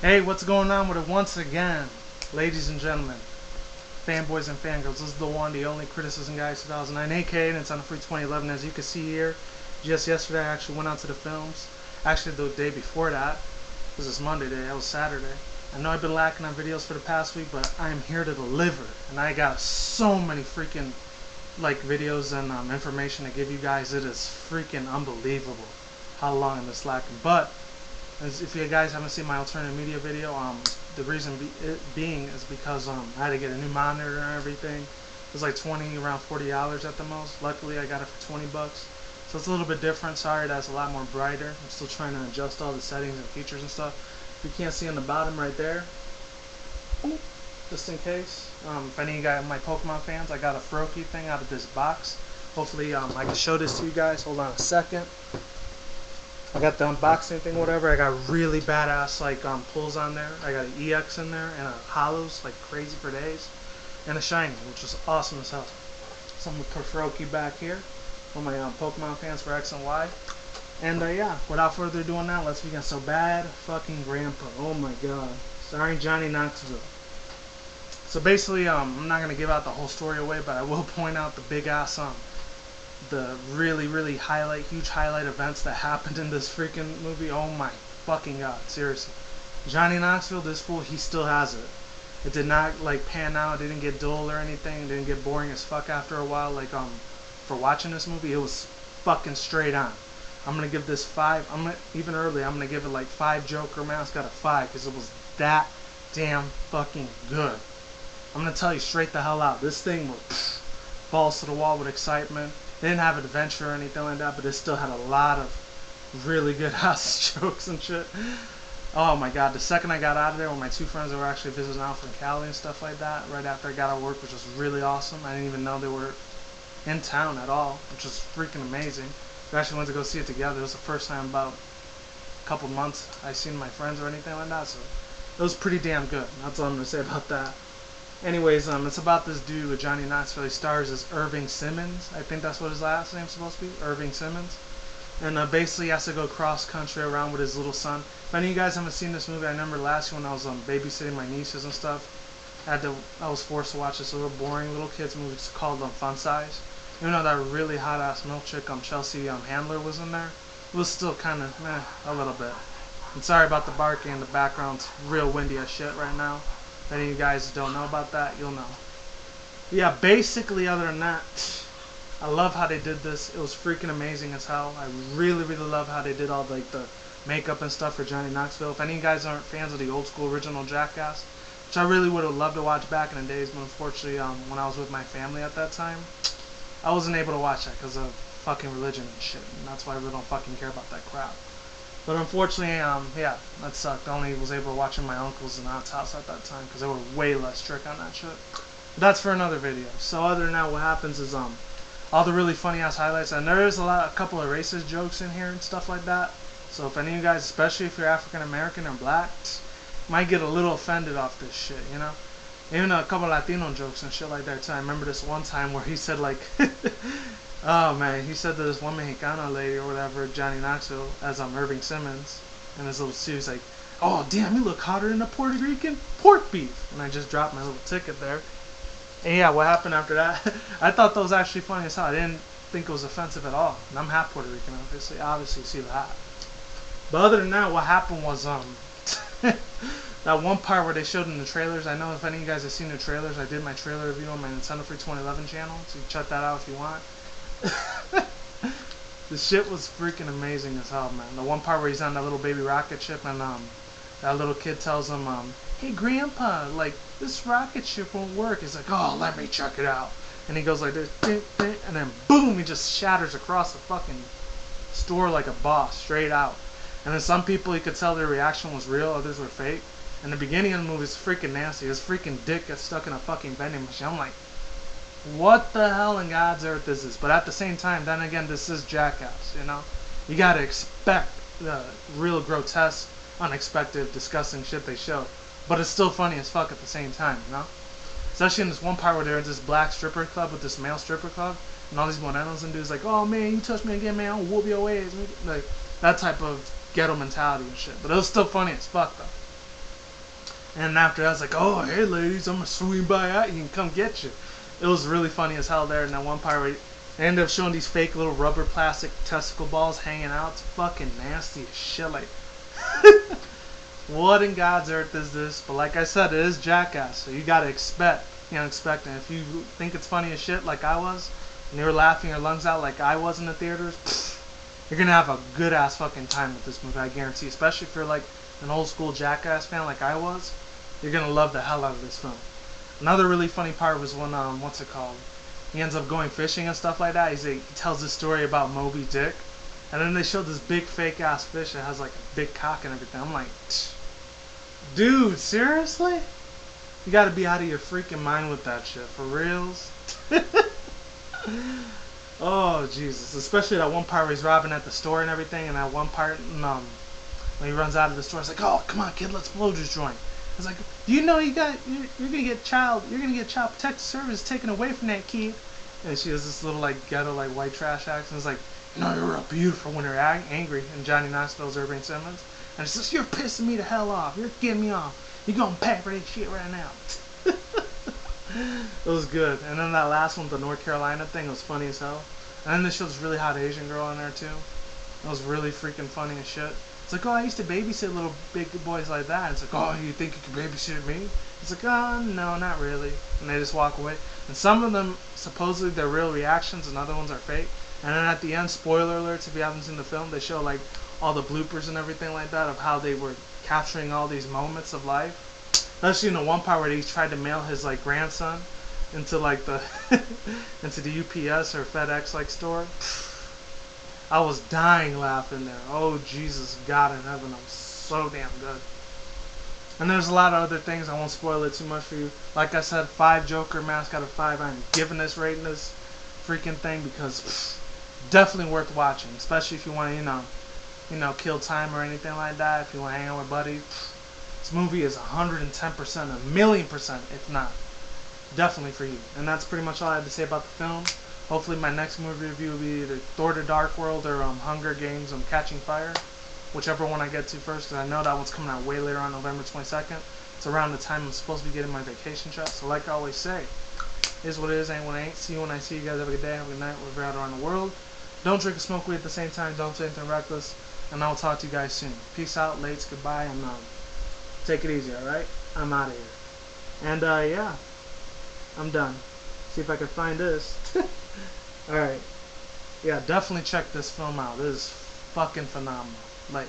Hey, what's going on with it once again? Ladies and gentlemen, fanboys and fangirls, this is the one, the only Criticism Guy 2009, aka, and it's on the free 2011. As you can see here, just yesterday I actually went out to the films. Actually, the day before that, because it's Monday day, that was Saturday. I know I've been lacking on videos for the past week, but I am here to deliver. And I got so many freaking, videos and information to give you guys. It is freaking unbelievable how long I'm just lacking. But if you guys haven't seen my alternative media video, the reason being is because I had to get a new monitor and everything. It was like around $40 at the most. Luckily, I got it for 20 bucks. So it's a little bit different. Sorry, that's a lot more brighter. I'm still trying to adjust all the settings and features and stuff. If you can't see on the bottom right there, just in case. If any of you guys, my Pokemon fans, I got a Froakie thing out of this box. Hopefully, I can show this to you guys. Hold on a second. I got the unboxing thing, whatever. I got really badass pulls on there. I got an EX in there and a hollows like crazy for days, and a shiny, which is awesome as hell. So I'm gonna put Froakie back here for my Pokemon fans for X and Y. And yeah, without further ado on that, let's begin. So bad fucking grandpa. Oh my god. Starring Johnny Knoxville. So basically, I'm not gonna give out the whole story away, but I will point out the big ass the really huge highlight events that happened in this freaking movie. Oh my fucking god, seriously. Johnny Knoxville, this fool, he still has it. It did not pan out, it didn't get dull or anything, it didn't get boring as fuck after a while. For watching this movie, it was fucking straight on. I'm gonna give this 5. Even early, I'm gonna give it 5 Joker masks out of 5 because it was that damn fucking good. I'm gonna tell you straight the hell out. This thing was balls to the wall with excitement. They didn't have an adventure or anything like that, but it still had a lot of really good ass jokes and shit. Oh my god, the second I got out of there with my 2 friends that were actually visiting out from Cali and stuff like that, right after I got out of work, which was really awesome. I didn't even know they were in town at all, which was freaking amazing. We actually went to go see it together. It was the first time about a couple months I seen my friends or anything like that, so it was pretty damn good. That's all I'm going to say about that. Anyways, it's about this dude with Johnny Knoxville. He stars as Irving Simmons. I think that's what his last name's supposed to be, Irving Simmons. And basically he has to go cross country around with his little son. If any of you guys haven't seen this movie, I remember last year when I was babysitting my nieces and stuff, I was forced to watch this little boring little kids movie. It's called Fun Size. Even though that really hot ass milk chick Chelsea Handler was in there, it was still kind of meh a little bit. And sorry about the barking in the background. It's real windy as shit right now. If any of you guys don't know about that, you'll know. But yeah, basically other than that, I love how they did this. It was freaking amazing as hell. I really love how they did all the makeup and stuff for Johnny Knoxville. If any of you guys aren't fans of the old school original Jackass, which I really would have loved to watch back in the days, but unfortunately when I was with my family at that time, I wasn't able to watch that because of fucking religion and shit, and that's why I really don't fucking care about that crap. But unfortunately, yeah, that sucked. I only was able to watch in my uncle's and aunt's house at that time because they were way less strict on that shit. But that's for another video. So other than that, what happens is all the really funny ass highlights, and there is a couple of racist jokes in here and stuff like that. So if any of you guys, especially if you're African American or black, might get a little offended off this shit, you know. Even a couple of Latino jokes and shit like that too. I remember this one time where he said oh man, he said to this one Mexicana lady or whatever, Johnny Knoxville, as Irving Simmons, and his little suit, he's like, "Oh damn, you look hotter than a Puerto Rican pork beef." And I just dropped my little ticket there. And yeah, what happened after that? I thought that was actually funny as hell. I didn't think it was offensive at all. And I'm half Puerto Rican, obviously you see that. But other than that, what happened was that one part where they showed in the trailers. I know if any of you guys have seen the trailers, I did my trailer review on my Nintendo Free 2011 channel, so you can check that out if you want. The shit was freaking amazing as hell, man. The one part where he's on that little baby rocket ship and that little kid tells him, "Hey grandpa, this rocket ship won't work." He's like, "Oh, let me check it out." And he goes like this, and then boom, he just shatters across the fucking store like a boss, straight out. And then some people, you could tell their reaction was real, others were fake. And the beginning of the movie is freaking nasty. His freaking dick gets stuck in a fucking vending machine. I'm like, what the hell in God's earth is this? But at the same time, then again, this is Jackass, you know? You gotta expect the real grotesque, unexpected, disgusting shit they show. But it's still funny as fuck at the same time, you know? Especially in this one part where they're in this black stripper club with this male stripper club, and all these morenos and dudes like, "Oh man, you touch me again, man, I'll whoop your ass." Like, that type of ghetto mentality and shit. But it was still funny as fuck, though. And after that, I was like, oh, hey, ladies, I'm going to swing by at you and come get you. It was really funny as hell there. And that one part where they ended up showing these fake little rubber plastic testicle balls hanging out. It's fucking nasty as shit. Like, what in God's earth is this? But like I said, it is Jackass. So you got to expect. You know, expect. And if you think it's funny as shit like I was, and you were laughing your lungs out like I was in the theaters, you're going to have a good ass fucking time with this movie, I guarantee. Especially if you're like an old school Jackass fan like I was. You're gonna love the hell out of this film. Another really funny part was when what's it called? He ends up going fishing and stuff like that. He tells this story about Moby Dick, and then they showed this big fake ass fish that has like a big cock and everything. I'm like, dude, seriously? You gotta be out of your freaking mind with that shit, for reals. Oh Jesus! Especially that one part where he's robbing at the store and everything, and that one part when he runs out of the store, it's like, oh come on kid, let's blow this joint. It's like, do you know you're gonna get child protective service taken away from that kid? And she has this little like ghetto like white trash accent. It's like, you know you're real beautiful when you're angry. And Johnny Knoxville's Irving Simmons, and she says, you're pissing me the hell off. You're getting me off. You're gonna pay for this shit right now. It was good. And then that last one, the North Carolina thing, was funny as hell. And then they showed this really hot Asian girl in there too. It was really freaking funny as shit. It's like, oh, I used to babysit little big boys like that. It's like, oh, you think you can babysit me? It's like, oh, no, not really. And they just walk away. And some of them, supposedly, they're real reactions, and other ones are fake. And then at the end, spoiler alerts, if you haven't seen the film, they show, like, all the bloopers and everything like that of how they were capturing all these moments of life. Especially in the one part where he tried to mail his, like, grandson into, like, the into the UPS or FedEx, like, store. I was dying laughing there. Oh, Jesus, God in heaven, I'm so damn good. And there's a lot of other things. I won't spoil it too much for you. Like I said, 5 Joker mask out of 5. I'm giving this, rating this freaking thing because definitely worth watching. Especially if you want to, you know, kill time or anything like that. If you want to hang out with buddies. This movie is 110%, 1,000,000%, if not. Definitely for you. And that's pretty much all I had to say about the film. Hopefully my next movie review will be either Thor: The Dark World or Hunger Games Catching Fire. Whichever one I get to first, because I know that one's coming out way later on November 22nd. It's around the time I'm supposed to be getting my vacation shot. So like I always say, is what it is, ain't what it ain't. See you when I see you guys. Have a good day, have a good night, wherever you're at around the world. Don't drink or smoke weed at the same time. Don't say anything reckless. And I'll talk to you guys soon. Peace out, lates, goodbye, and take it easy, alright? I'm out of here. And yeah, I'm done. See if I can find this. Alright. Yeah, definitely check this film out. It is fucking phenomenal. Like,